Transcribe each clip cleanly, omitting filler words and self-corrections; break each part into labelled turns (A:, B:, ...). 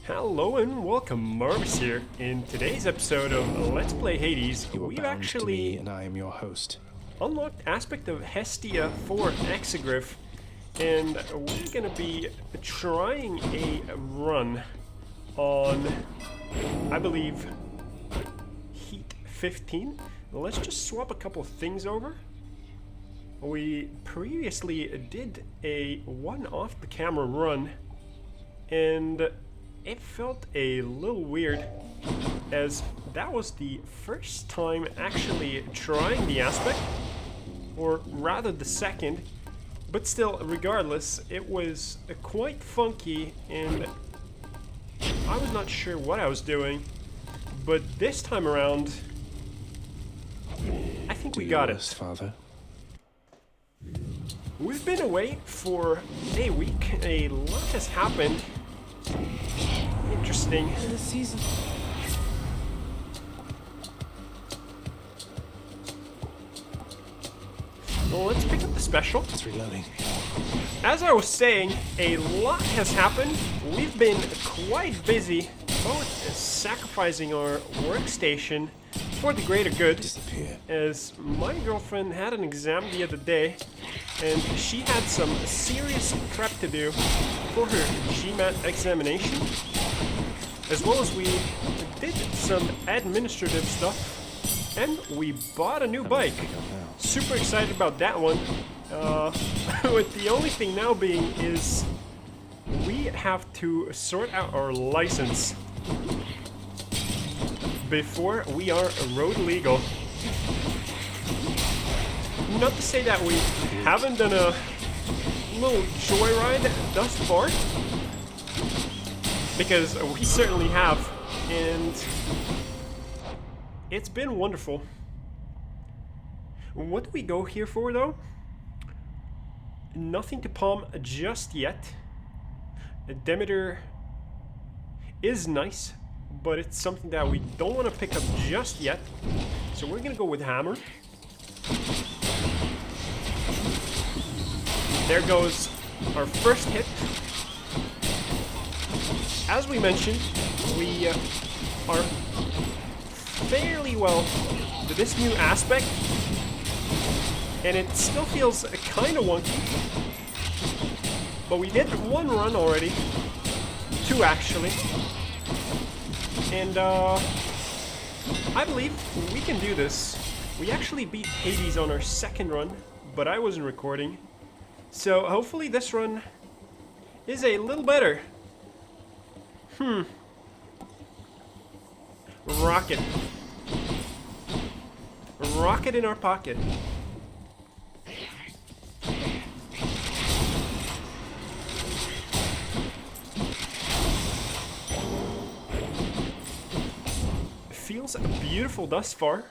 A: Hello and welcome, Marvus here. In today's episode of Let's Play Hades, we've actually
B: and I am your host.
A: unlocked aspect of Hestia for Exegriff, and we're gonna be trying a run on, I believe, Heat 15. Let's just swap a couple of things over. We previously did a one off the camera run, and it felt a little weird, as that was the first time actually trying the aspect, or rather the second, but still, regardless, it was quite funky and I was not sure what I was doing, but this time around, I think we got it.
B: Father.
A: We've been away for a week, a lot has happened. Interesting.
C: The season.
A: Well, let's pick up the special.
B: It's reloading.
A: As I was saying, a lot has happened. We've been quite busy, both sacrificing our workstation for the greater good,
B: Disappear.
A: as my girlfriend had an exam the other day, and she had some serious prep to do for her GMAT examination, as well as we did some administrative stuff, and we bought a new bike. Super excited about that one. With the only thing now being is we have to sort out our license before we are road legal. Not to say that we haven't done a little joyride thus far, because we certainly have, and it's been wonderful. What do we go here for, though? Nothing to palm just yet. Demeter is nice, but it's something that we don't want to pick up just yet. So we're gonna go with hammer. There goes our first hit. As we mentioned, we are fairly well to this new aspect, and it still feels kind of wonky, but we did one run already, two actually, and I believe we can do this. We actually beat Hades on our second run, but I wasn't recording, so hopefully this run is a little better. Rocket. Rocket in our pocket. Feels beautiful thus far.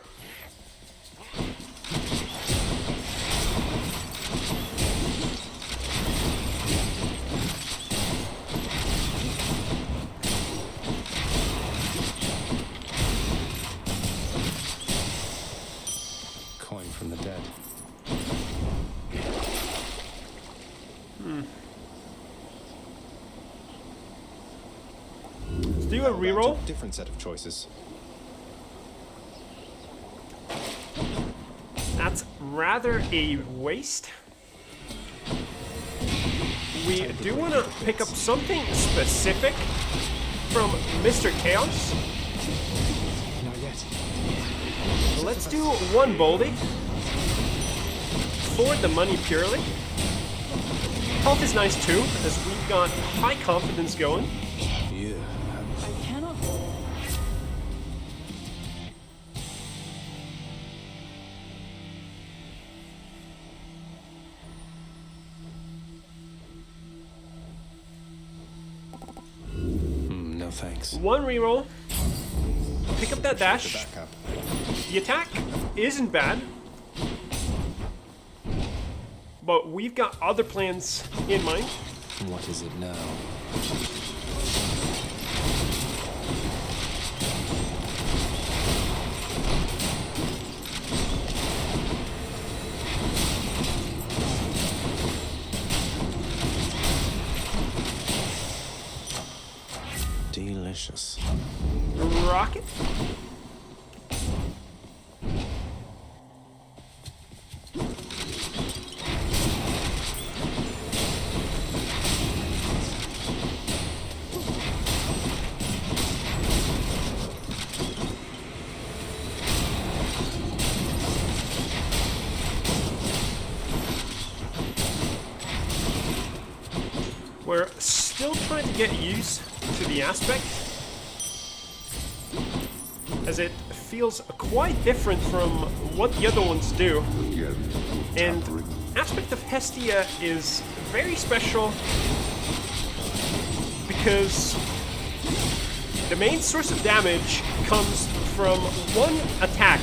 B: Coin from the dead.
A: Let's do a reroll.
B: Different set of choices.
A: That's rather a waste. We do want to pick up something specific from Mr. Chaos.
B: Not yet.
A: Let's do one boldy for the money purely. Health is nice too, as we've got high confidence going.
B: Yeah.
C: I cannot.
B: No thanks.
A: One reroll. Pick up that dash.
B: Back up.
A: The attack isn't bad, but we've got other plans in mind.
B: What is it now? Delicious.
A: Rocket. We're still trying to get used to the aspect, as it feels quite different from what the other ones do. And aspect of Hestia is very special because the main source of damage comes from one attack,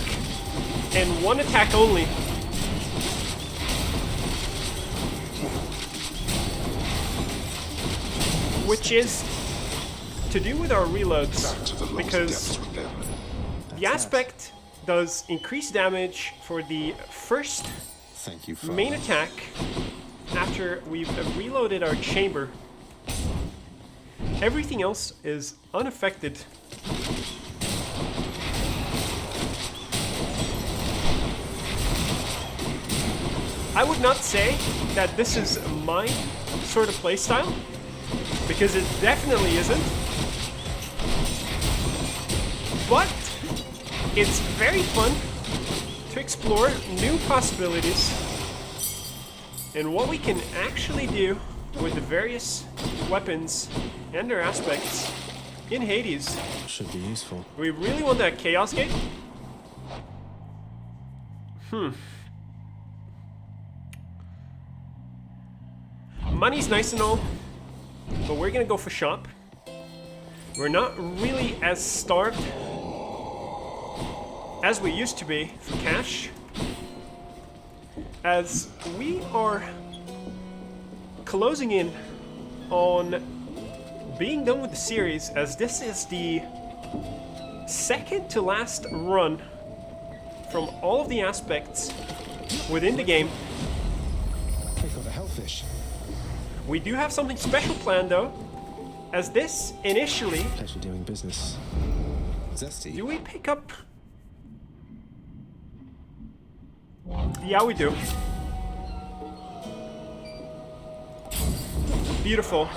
A: and one attack only. Which is to do with our reloads, because the aspect does increased damage for the first
B: Thank you, Father.
A: main attack after we've reloaded our chamber. Everything else is unaffected. I would not say that this is my sort of playstyle, because it definitely isn't. But it's very fun to explore new possibilities and what we can actually do with the various weapons and their aspects in Hades.
B: Should be useful.
A: We really want that Chaos Gate? Money's nice and all, but we're gonna go for shop. We're not really as starved as we used to be for cash, as we are closing in on being done with the series, as this is the second to last run from all of the aspects within the game.
B: We got a hellfish.
A: We do have something special planned though, as this initially...
B: Pleasure doing business. Zesty.
A: Do we pick up... Yeah, we do. Beautiful.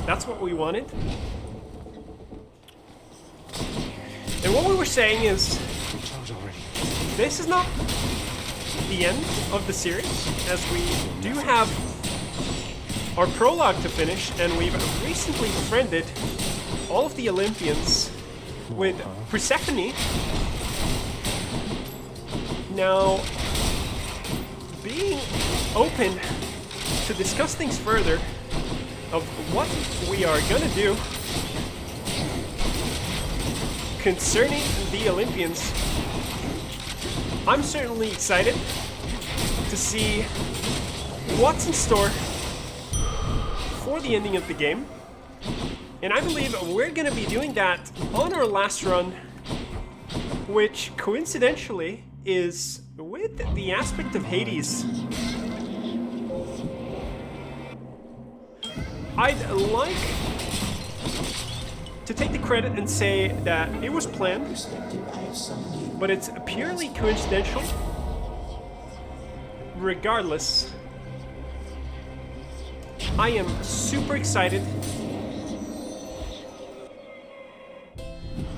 A: That's what we wanted. And what we were saying is,
B: Recharge already.
A: this is not the end of the series, as we do have our prologue to finish, and we've recently befriended all of the Olympians with Persephone. Now, being open to discuss things further of what we are gonna do concerning the Olympians, I'm certainly excited to see what's in store for the ending of the game. And I believe we're gonna be doing that on our last run, which coincidentally is with the aspect of Hades. I'd like to take the credit and say that it was planned, but it's purely coincidental. Regardless, I am super excited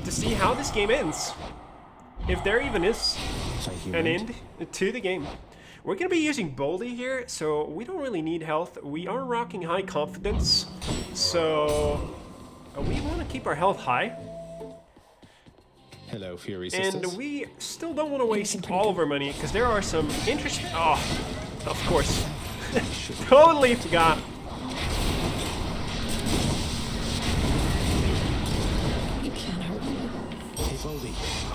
A: to see how this game ends, if there even is an end to the game. We're gonna be using Boldy here, so we don't really need health. We are rocking high confidence, so we want to keep our health high.
B: Hello, Fury Sisters.
A: And we still don't want to waste all of our money, because there are some interesting... Oh, of course. Totally forgot.
C: You can't hurt me.
B: Hey, Boldy.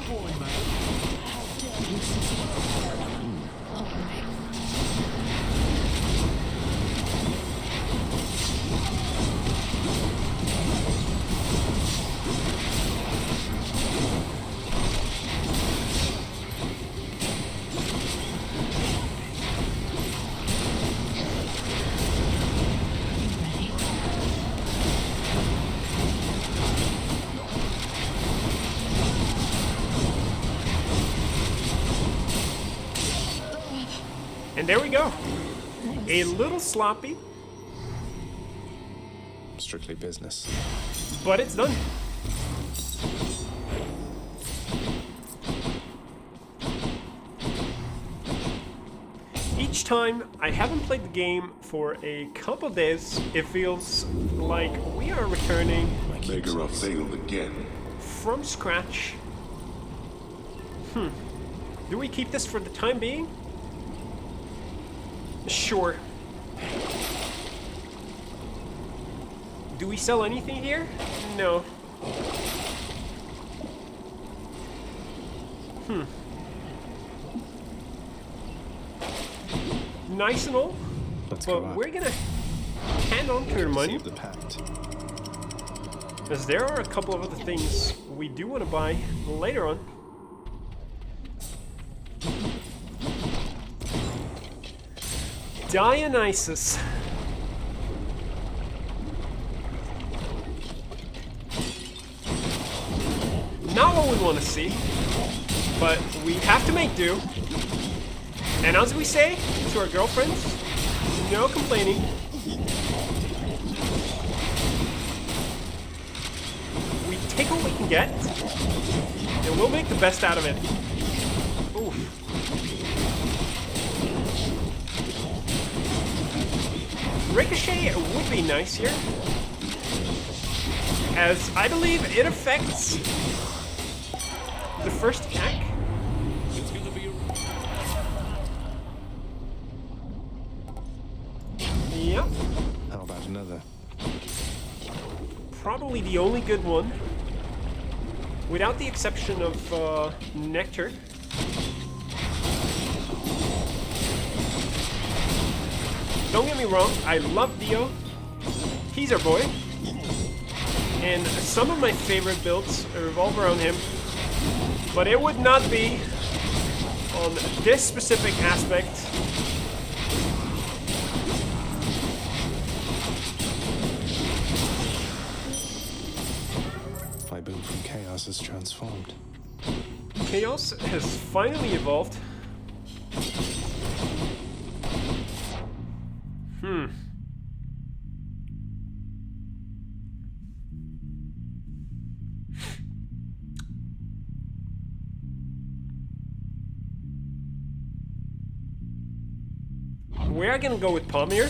C: All right.
A: And there we go. A little sloppy,
B: Strictly business.
A: but it's done. Each time I haven't played the game for a couple days, it feels like we are returning
D: Megara failed again.
A: from scratch. Do we keep this for the time being? Sure. Do we sell anything here? No. Nice and all,
B: Let's go
A: but
B: up.
A: we're gonna hand on to our money,
B: Receive the pact.
A: as there are a couple of other things we do want to buy later on. Dionysus. Not what we want to see, but we have to make do. And as we say to our girlfriends, no complaining. We take what we can get, and we'll make the best out of it. Oof. Ricochet would be nice here, as I believe it affects the first attack. Yep,
B: How about another?
A: probably the only good one, without the exception of Nectar. Don't get me wrong, I love Dio. He's our boy. And some of my favorite builds revolve around him. But it would not be on this specific aspect.
B: My boon from chaos has transformed.
A: Chaos has finally evolved. We are gonna go with Palmyr.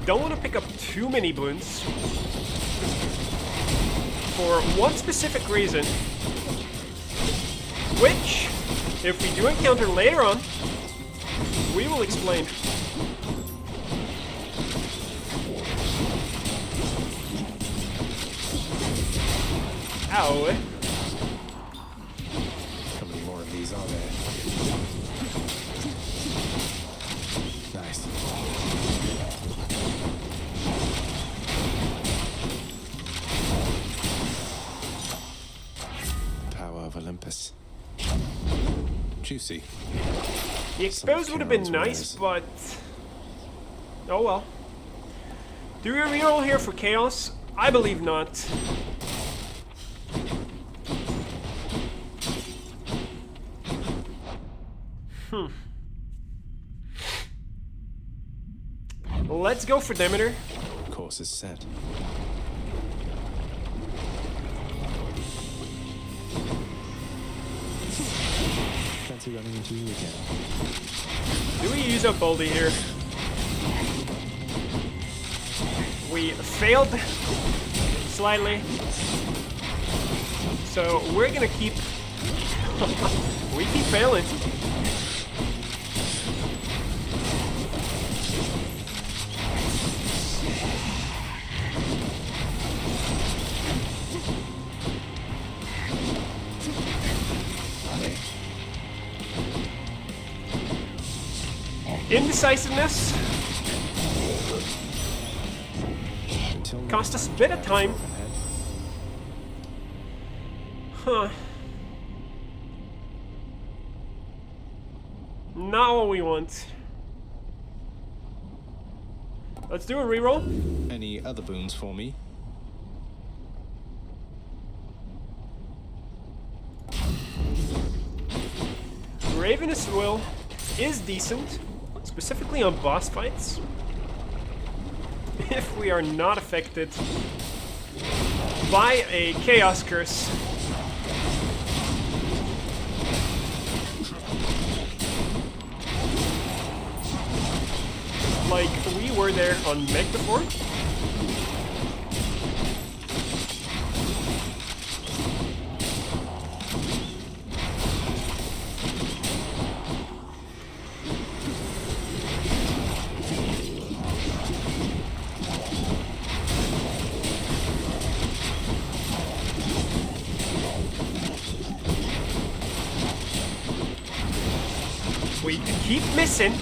A: Don't want to pick up too many boons. For one specific reason. Which, if we do encounter later on, we will explain. Ow.
B: How many more of these are there? Nice. Power of Olympus. Juicy.
A: The expose would have been nice, but... oh well. Do we reroll here for chaos? I believe not. Let's go for Demeter.
B: Course is set. Fancy running into you again.
A: Do we use up Boldy here? We failed slightly. So we're gonna keep... we keep failing. Indecisiveness
B: Until
A: cost us a bit of time.
B: ahead.
A: Huh. Not what we want. Let's do a reroll.
B: Any other boons for me?
A: Ravenous Will is decent, specifically on boss fights. If we are not affected by a Chaos Curse. Like we were there on Meg before. We keep missing.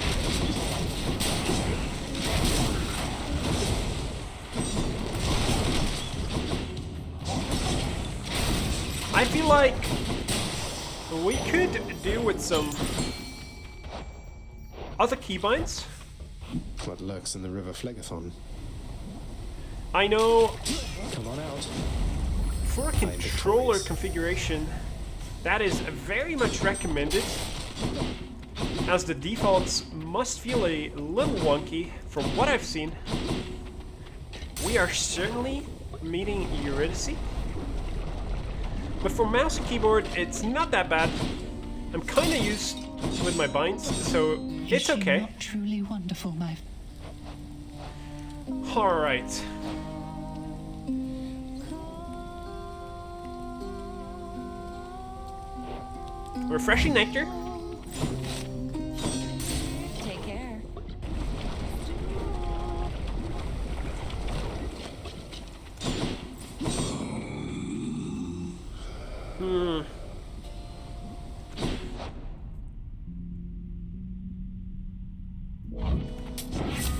A: I feel like we could do with some other keybinds.
B: What lurks in the river Phlegathon?
A: I know
B: Come on out.
A: for a controller configuration that is very much recommended, as the defaults must feel a little wonky from what I've seen. We are certainly meeting Eurydice. But for mouse and keyboard, it's not that bad. I'm kind of used with my binds, so it's okay.
C: Not truly wonderful, my.
A: Alright. Refreshing nectar.
C: Take care.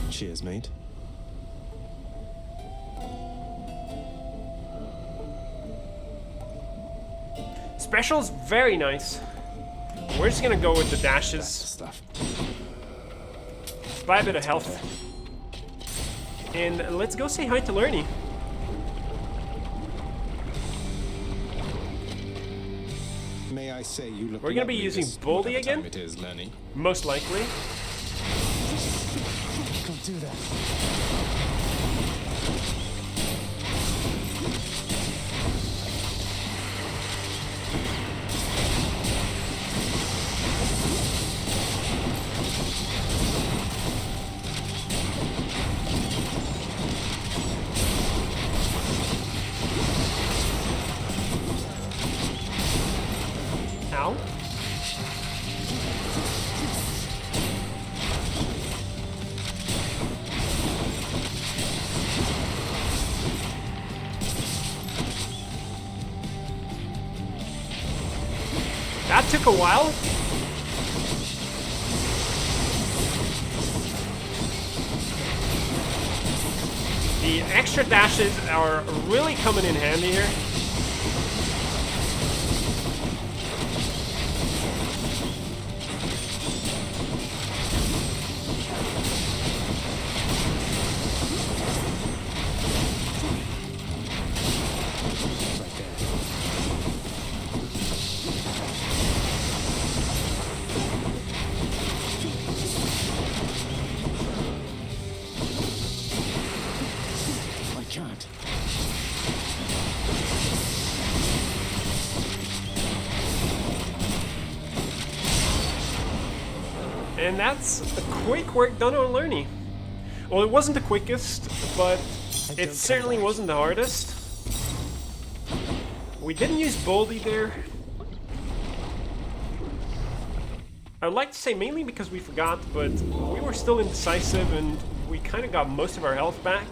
B: Cheers, mate.
A: Special's very nice. We're just gonna go with the dashes.
B: Stuff.
A: Buy a bit of health. And let's go say hi to Lernie.
B: May I say you look
A: We're gonna be
B: lovely
A: using
B: this
A: Boldy
B: whatever time
A: again?
B: It is, Lenny.
A: Most likely.
B: Don't do that.
A: Ow. That took a while. The extra dashes are really coming in handy here.
B: Right there. I can't.
A: And that's a quick work done on Lernie. Well, it wasn't the quickest, but it certainly wasn't the hardest. We didn't use Boldy there. I'd like to say mainly because we forgot, but we were still indecisive and we kind of got most of our health back.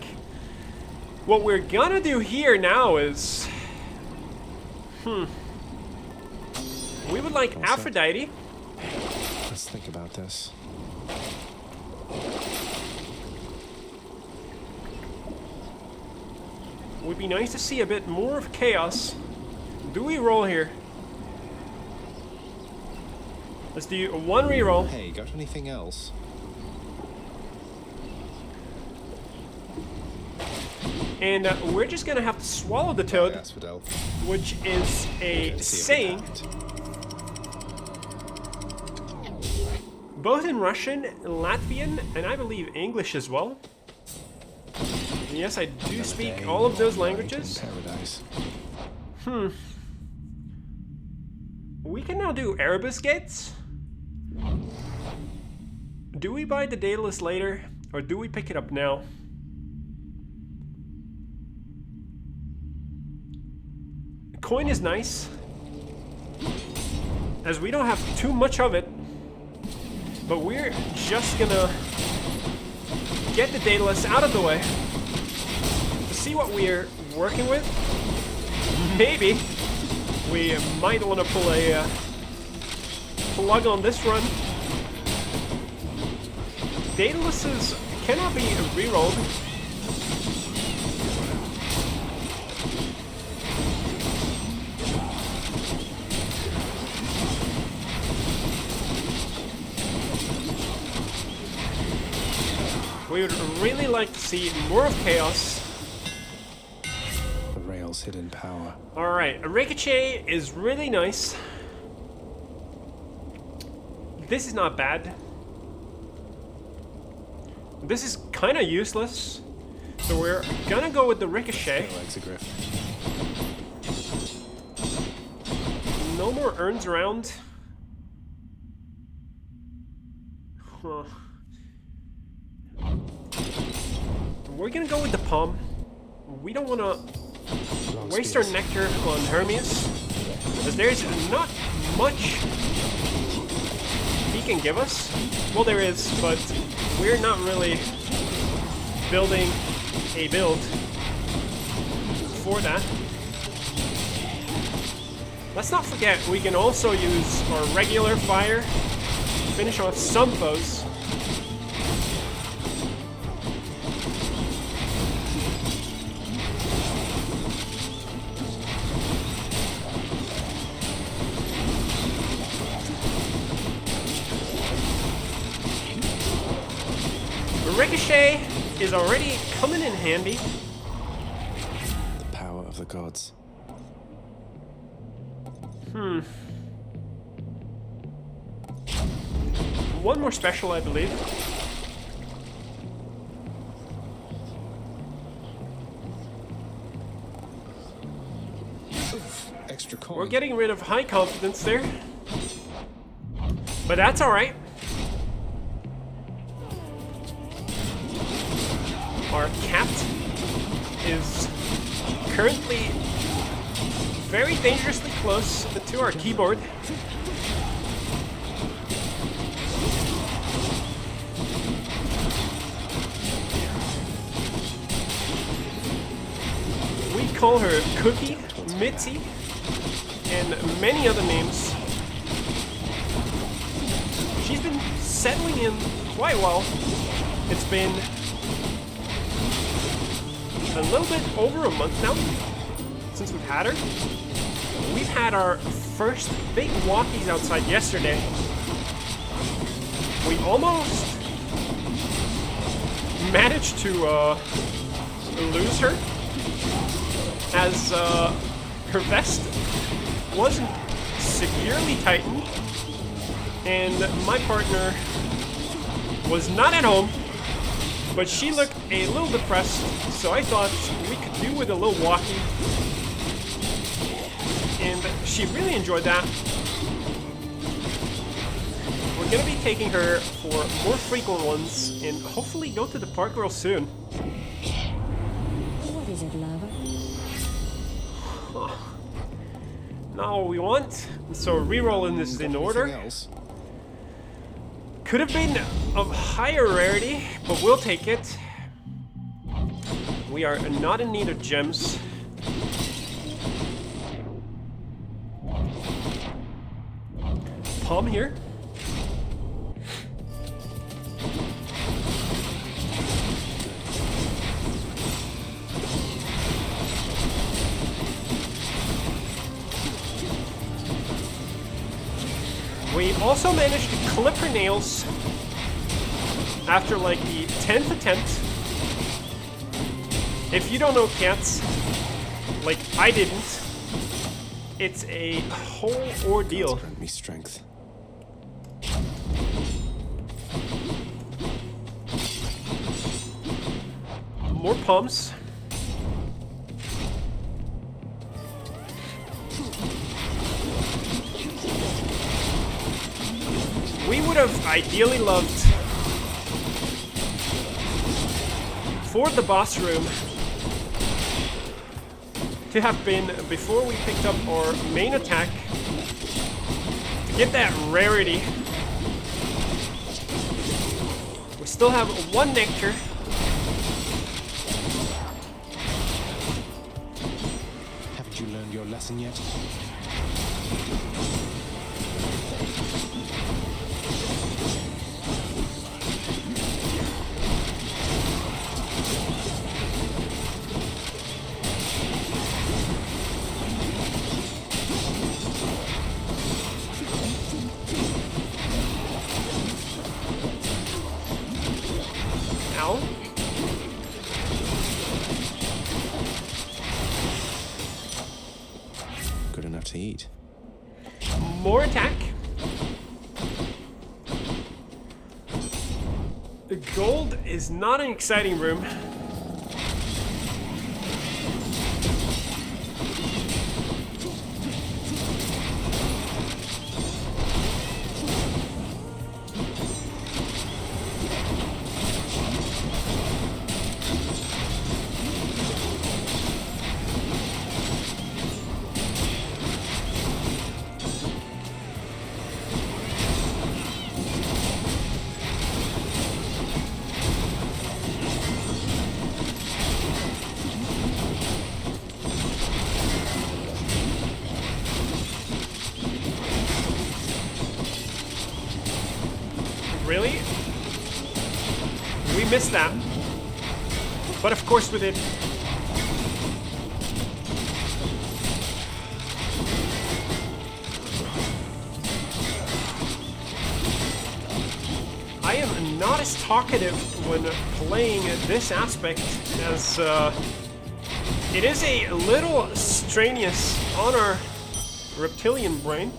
A: What we're gonna do here now is... We would like
B: What's that?
A: Aphrodite.
B: Let's think about this.
A: Would be nice to see a bit more of chaos. Do we roll here? Let's do one reroll.
B: Hey, got anything else?
A: And we're just gonna have to swallow the
B: Oh,
A: toad,
B: Asphodel.
A: which is a
B: Let's see if it
A: saying.
B: happened.
A: both in Russian, Latvian, and I believe English as well. Yes, I do speak all of those languages.
B: Paradise.
A: We can now do Erebus Gates. Do we buy the Daedalus later, or do we pick it up now? Coin is nice, as we don't have too much of it, but we're just gonna get the Daedalus out of the way to see what we're working with. Maybe we might want to pull a plug on this run. Daedaluses cannot be rerolled. We would really like to see more of chaos.
B: The rail's hidden power.
A: Alright, a ricochet is really nice. This is not bad. This is kind of useless. So we're gonna go with the ricochet. No more urns around. Huh. We're gonna go with the palm. We don't want to waste our nectar on Hermes, because there's not much he can give us. Well, there is, but we're not really building a build for that. Let's not forget, we can also use our regular fire to finish off some foes. Ricochet is already coming in handy.
B: The power of the gods.
A: One more special, I believe.
B: Extra coin.
A: We're getting rid of high confidence there. But that's alright. Our cat is currently very dangerously close to our keyboard. We call her Cookie, Mitzi, and many other names. She's been settling in quite well. It's been a little bit over a month now since we've had her. We've had our first big walkies outside yesterday. We almost managed to lose her, as her vest wasn't severely tightened and my partner was not at home. But she looked a little depressed, so I thought we could do with a little walking. And she really enjoyed that. We're gonna be taking her for more frequent ones and hopefully go to the park real soon.
E: What is it, lover?
A: Not what we want, so rerolling this in order.
B: Else?
A: Could have been of higher rarity, but we'll take it. We are not in need of gems. Palm here. We also managed to clip her nails after like the 10th attempt. If you don't know cats, like I didn't, it's a whole ordeal.
B: Grant me strength.
A: more pumps. We would have ideally loved for the boss room to have been before we picked up our main attack to get that rarity. We still have one nectar.
B: Haven't you learned your lesson yet?
A: Ow.
B: Good enough to eat.
A: More attack. The gold is not an exciting room. Really? We missed that. But of course we did. I am not as talkative when playing this aspect as it is a little strenuous on our reptilian brain.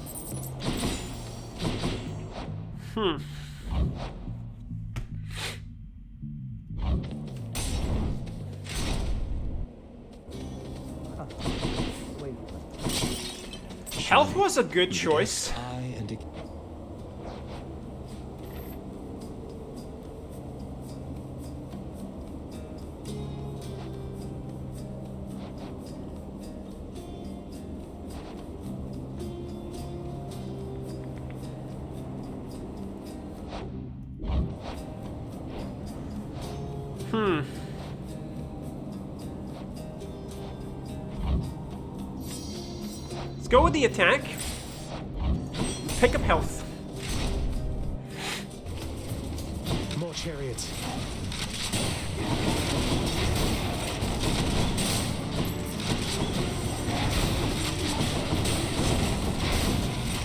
A: Health was a good choice. Let's go with the attack. Pick up health.
B: More chariots.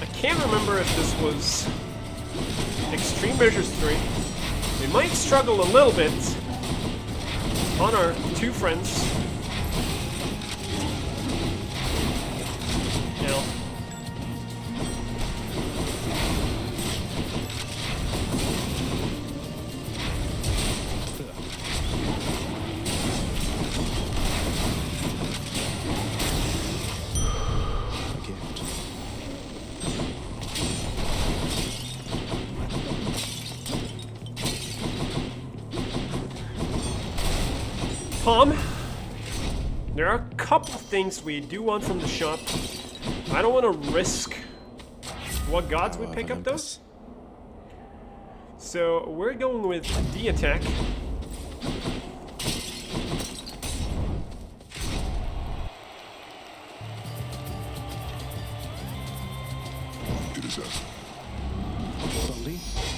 A: I can't remember if this was Extreme Measures 3. We might struggle a little bit on our two friends. Now, Palm, there are a couple things we do want from the shop. I don't want to risk what gods we pick up those. So we're going with the attack.
D: It is us.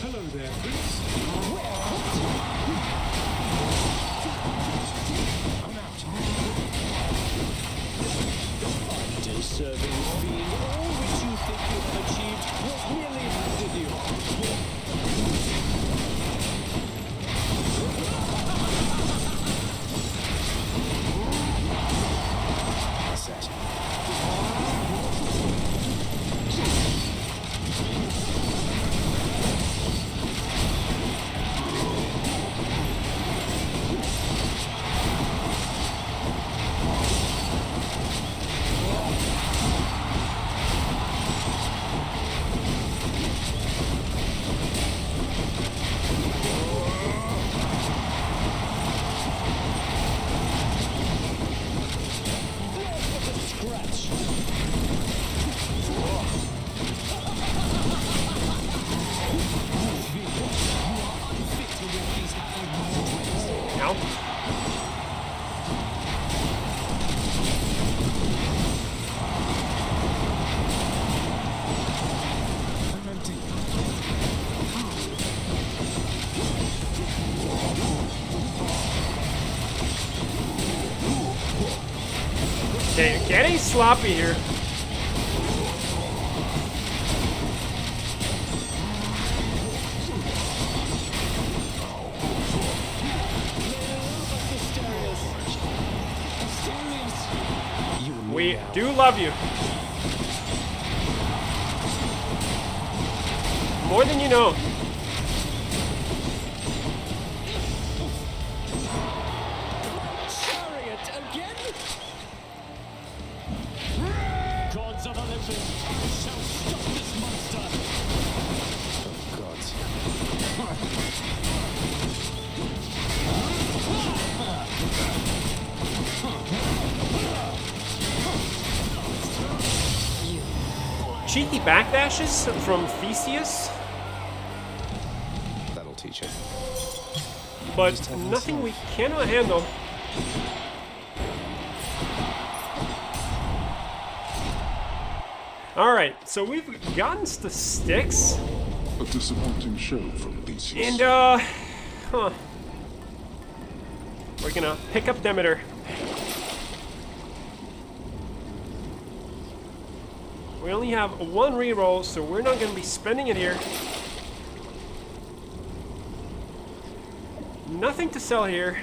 B: Hello there, Prince.
E: Serving fiend, all which you think you have achieved was merely with you.
A: Okay, getting sloppy here. We do love you. More than you know.
E: Chariot again? Gods of Olympus shall stop this monster.
B: Gods.
A: Cheeky backdashes from Theseus,
B: That'll teach it.
A: but nothing we cannot handle. Alright, so we've gotten the sticks,
D: A disappointing show from Theseus.
A: and we're gonna pick up Demeter. We only have one reroll, so we're not gonna be spending it here. Nothing to sell here.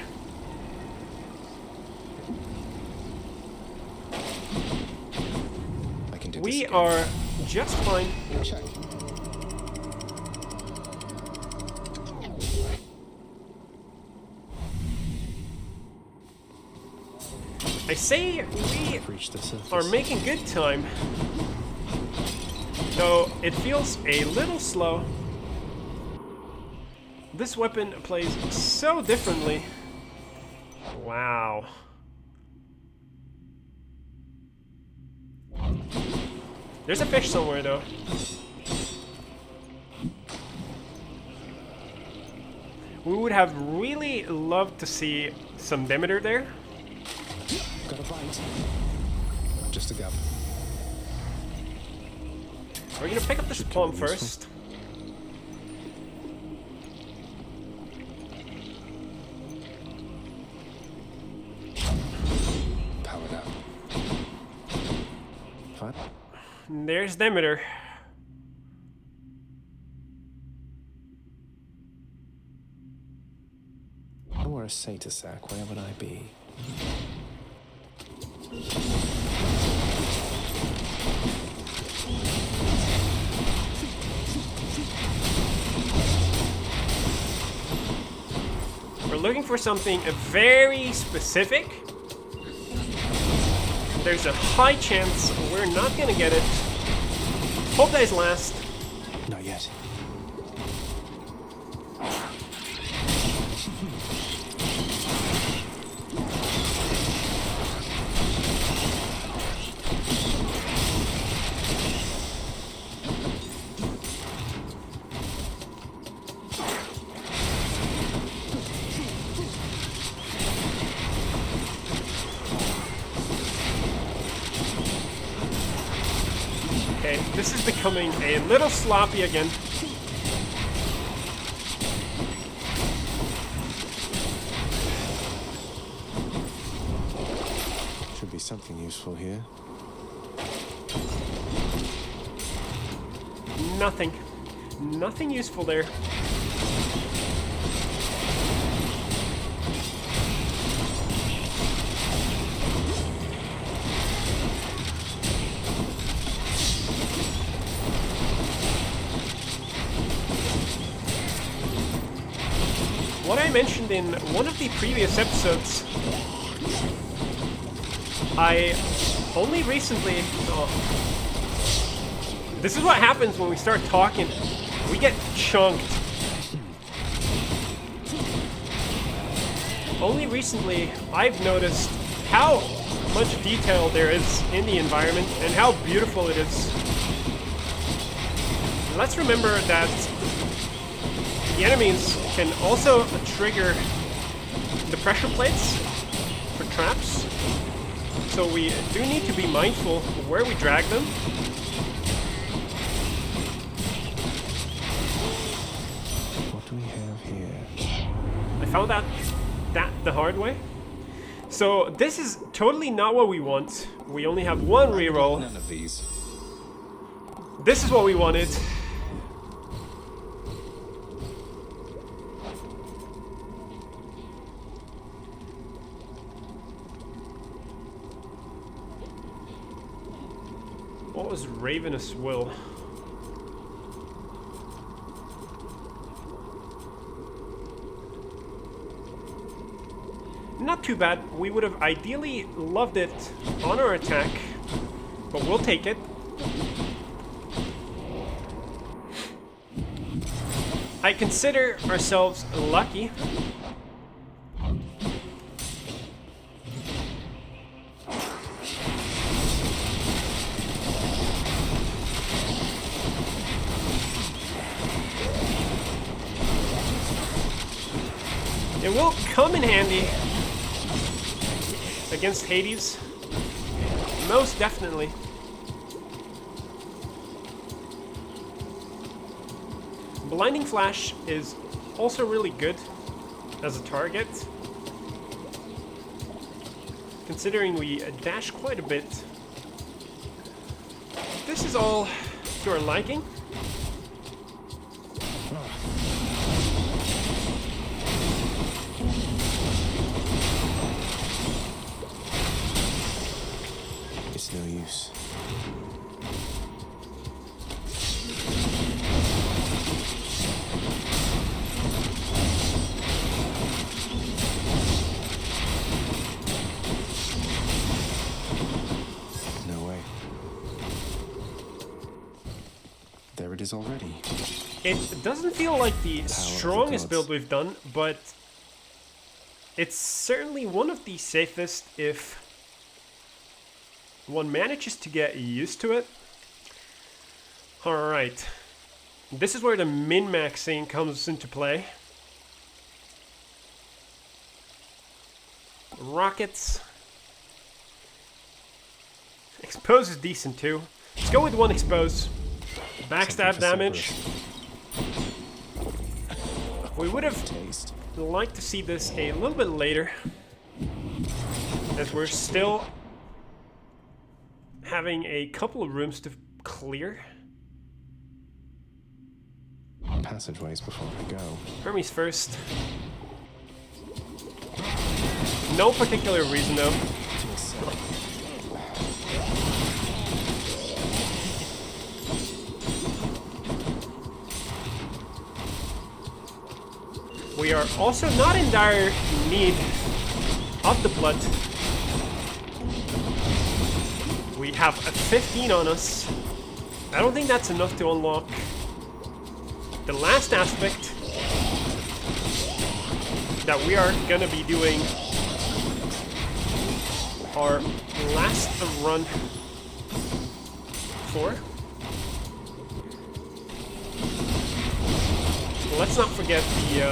B: I can do this
A: We
B: again.
A: are just fine.
B: Check.
A: I say we
B: Reach the surface.
A: are making good time, though it feels a little slow. This weapon plays so differently. Wow. There's a fish somewhere, though. We would have really loved to see some Demeter there.
B: Got a bite. Just a gub.
A: We're gonna pick up this plum
B: useful.
A: first.
B: Powered up. Fine.
A: There's Demeter.
B: I were a satyr sack, where would I be?
A: We're looking for something very specific. There's a high chance we're not gonna get it. Hope that is last.
B: Not yet.
A: Okay, this is becoming a little sloppy again.
B: Should be something useful here.
A: Nothing. Nothing useful there. What I mentioned in one of the previous episodes, I only recently... oh. This is what happens when we start talking. We get chunked. Only recently, I've noticed how much detail there is in the environment and how beautiful it is. Let's remember that the enemies can also trigger the pressure plates for traps. So we do need to be mindful of where we drag them.
B: What do we have here?
A: I found out that the hard way. So this is totally not what we want. We only have one reroll.
B: None of these.
A: This is what we wanted. What was Ravenous Will? Not too bad. We would have ideally loved it on our attack, but we'll take it. I consider ourselves lucky. It will come in handy against Hades. Most definitely. Blinding Flash is also really good as a target, considering we dash quite a bit. This is all to our liking.
B: It's no use. No way. There it is already.
A: It doesn't feel like the
B: the
A: strongest
B: gods.
A: build we've done, but it's certainly one of the safest if one manages to get used to it. Alright. This is where the min-maxing comes into play. Rockets. Expose is decent too. Let's go with one expose. Backstab
B: for
A: damage. We would have
B: Taste.
A: liked to see this a little bit later, as we're still having a couple of rooms to clear.
B: Passageways before I go.
A: Hermes first. No particular reason though. We are also not in dire need of the blood. We have a 15 on us. I don't think that's enough to unlock the last aspect that we are gonna be doing our last run for. Let's not forget the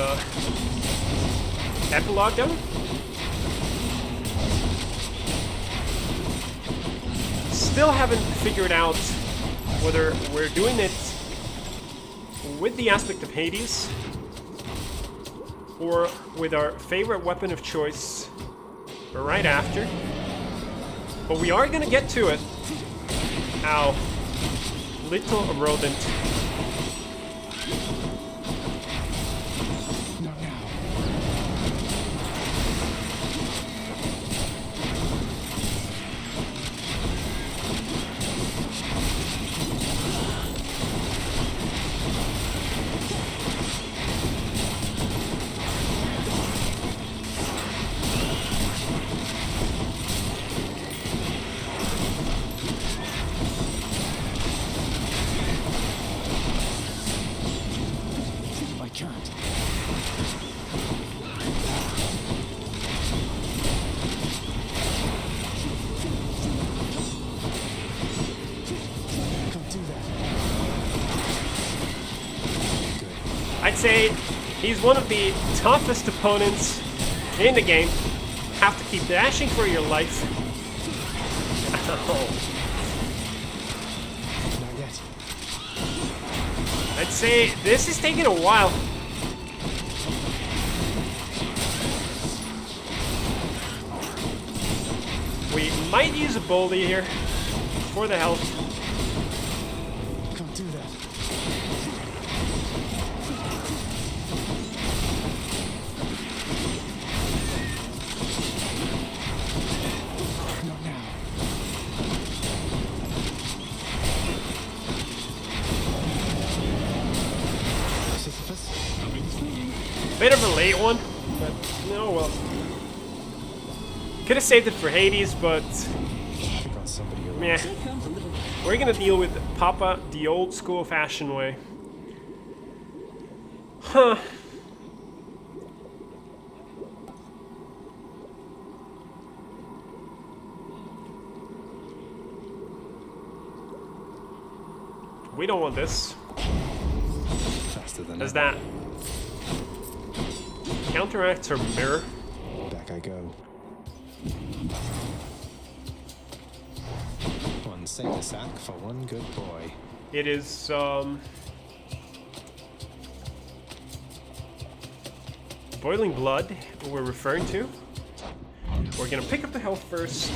A: epilogue though. Still haven't figured out whether we're doing it with the aspect of Hades or with our favorite weapon of choice right after. But we are gonna get to it. Ow. Little rodent.
B: Not now. I can't. Can't do that. Good.
A: I'd say he's one of the toughest opponents in the game. Have to keep dashing for your life. Ow.
B: Not yet.
A: I'd say this is taking a while. Might use a boldy here for the health.
B: Can't do that. Not now. Sisyphus?
A: Bit of a late one, but no, well. Could have saved it for Hades, but
B: We got somebody around.
A: meh. We're gonna deal with Papa the old school fashion way. Huh. We don't want this.
B: Faster than
A: As
B: ever.
A: that counteracts her mirror.
B: Back I go. One saber sack for one good boy.
A: It is boiling blood we're referring to. We're gonna pick up the health first.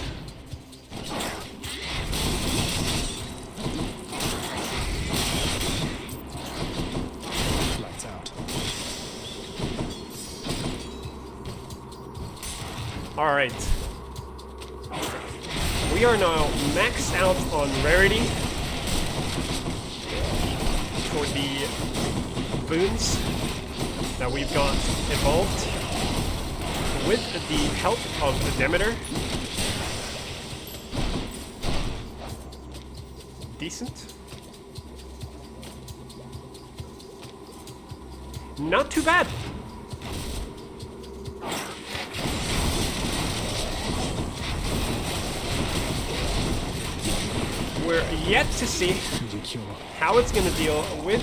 B: Lights out.
A: Alright. We are now maxed out on rarity for the boons that we've got evolved with the help of the Demeter. Decent. Not too bad. We're yet to see
B: Need a cure.
A: how it's gonna deal with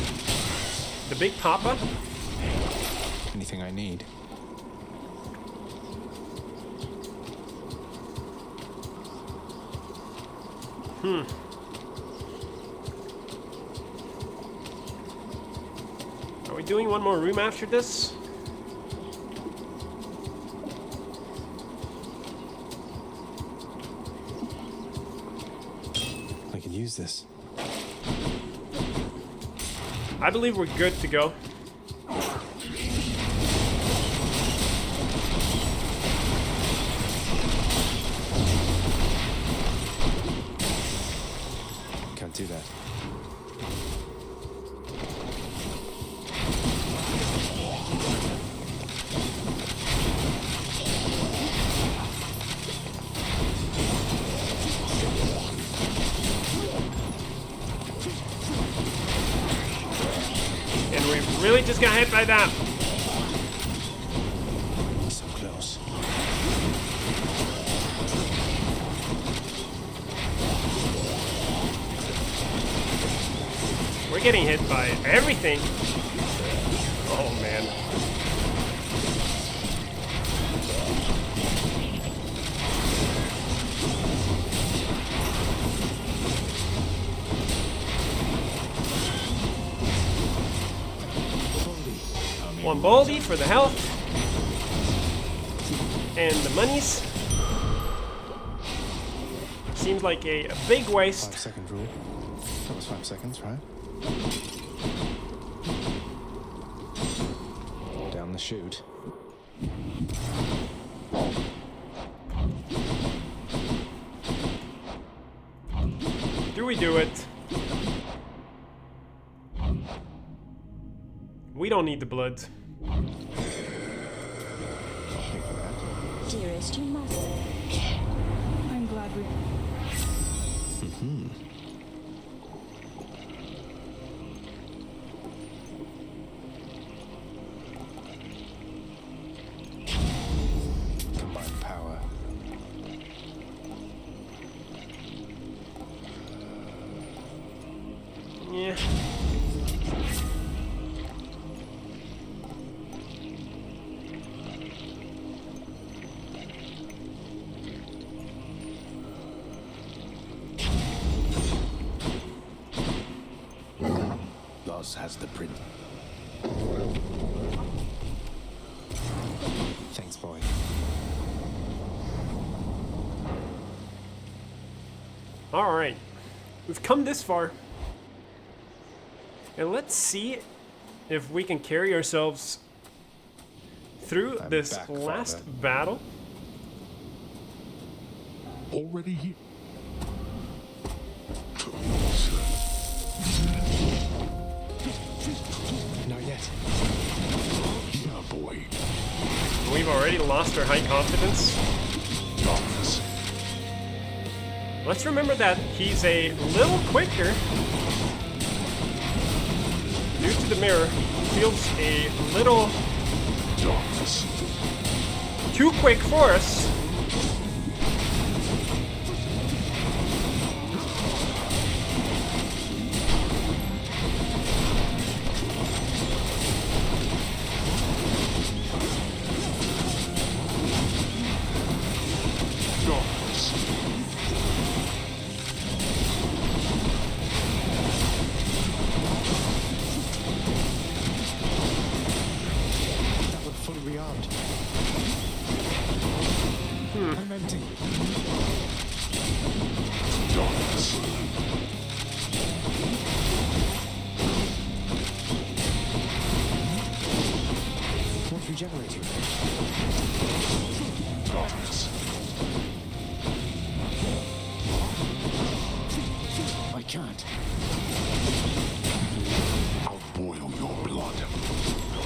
A: the Big Papa.
B: Anything I need.
A: Are we doing one more room after this?
B: I could use this.
A: I believe we're good to go.
B: Can't do that.
A: And we really just got hit by that.
B: So close.
A: We're getting hit by everything. Oh man. One baldy for the health. And the monies. Seems like a big waste.
B: 5-second rule. That was 5 seconds, right? Down the chute.
A: Do we do it? We don't need the blood.
F: Dearest, you must. I'm glad we.
B: Combined power.
A: Yeah.
B: Loss has the print. Thanks, boy.
A: Alright. We've come this far. And let's see if we can carry ourselves through this
B: back,
A: last
B: Father.
A: battle.
D: Already here.
B: Not yet.
D: Yeah, boy.
A: We've already lost our high confidence.
D: Darkness.
A: Let's remember that he's a little quicker. Due to the mirror, feels a little
D: Darkness.
A: too quick for us.
D: Darkness.
B: That would fully rearmed. I'm empty.
D: Darkness.
B: Won't regenerate you.
D: Darkness.
B: I can't.
D: I'll boil your blood.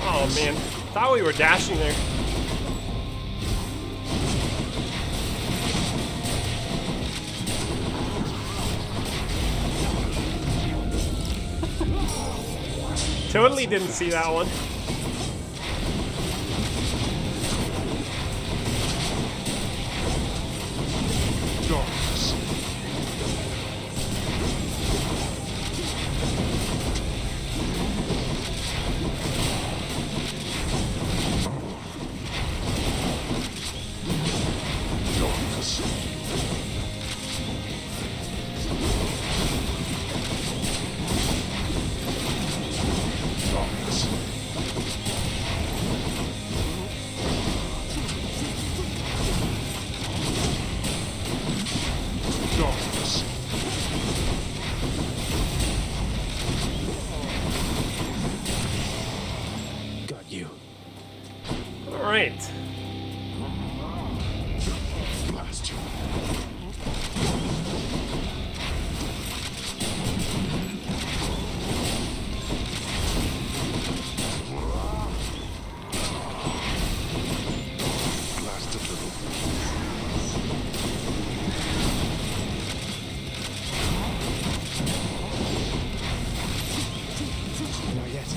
A: Oh man, thought we were dashing there. Totally didn't see that one.
D: Darkness. Darkness. Darkness. Darkness.
B: Got you.
A: All right.
D: Blast you. Blast a little.
B: Not yet.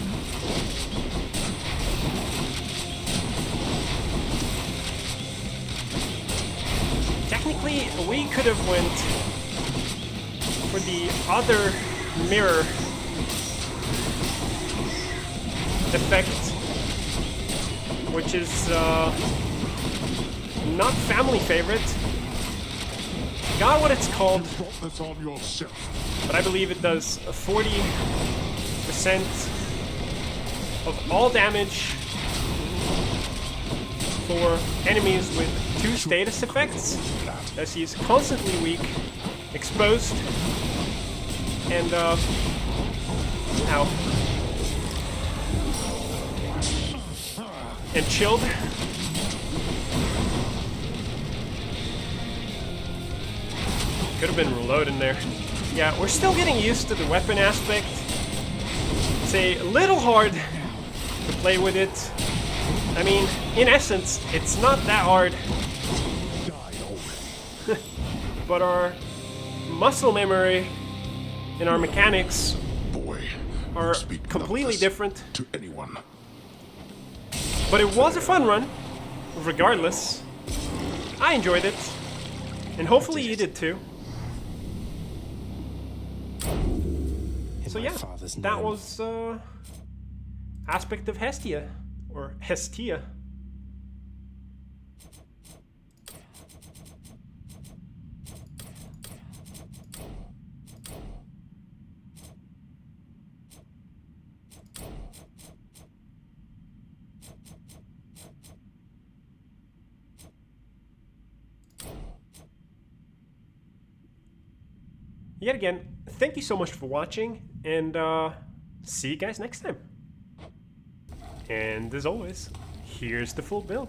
A: Technically, we could have went for the other mirror effect, which is not family favorite. Forgot what it's called,
D: Brought this on yourself.
A: but I believe it does 40% of all damage for enemies with 2 status effects, as he's constantly weak, exposed, and ow, and chilled. Could have been reloading there. Yeah, we're still getting used to the weapon aspect. It's a little hard to play with it. I mean, in essence, it's not that hard.
D: Die already.
A: But our muscle memory and our mechanics
D: Boy,
A: are
D: you speak none of
A: completely
D: this
A: different.
D: to anyone.
A: But it was a fun run, regardless. I enjoyed it. And hopefully you did too.
B: In
A: So
B: my
A: yeah,
B: father's
A: that
B: name.
A: was aspect of Hestia, or Hestia. yet again, thank you so much for watching, and see you guys next time. And as always, here's the full build.